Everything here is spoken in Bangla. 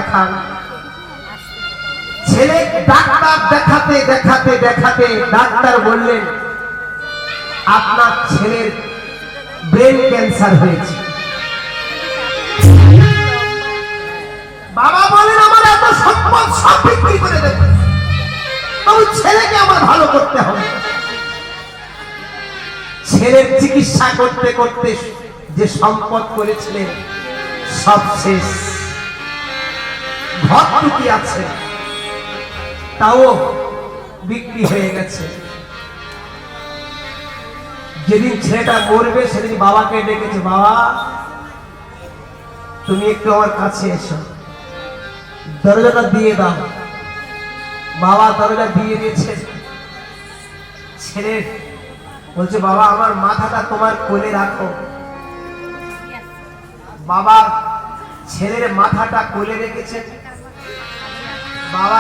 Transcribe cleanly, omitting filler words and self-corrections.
দেখান। ছেলে ডাক্তার দেখাতে দেখাতে দেখাতে ডাক্তার বললেন, আপনার ছেলের ব্রেন ক্যান্সার হয়েছে। বাবা বলেন, আমার এত সম্পদ সব বিক্রি করে দেব, তবু ছেলেকে আমার ভালো করতে হবে। ছেলের চিকিৎসা করতে করতে যে সম্পদ করেছিলেন সব শেষ। ঘরটুকি আছে তাও বিক্রি হয়ে গেছে। যেদিন ছেলেটা মরবে সেদিন বাবাকে ডেকেছে, বাবা তুমি একটু আমার কাছে এসো, দরজাটা দিয়ে দাও। বাবা দরজা দিয়ে দিয়েছে। ছেলে বলছে, বাবা আমার মাথাটা তোমার কোলে রাখো। বাবা ছেলের মাথাটা কোলে রেখেছে। বাবা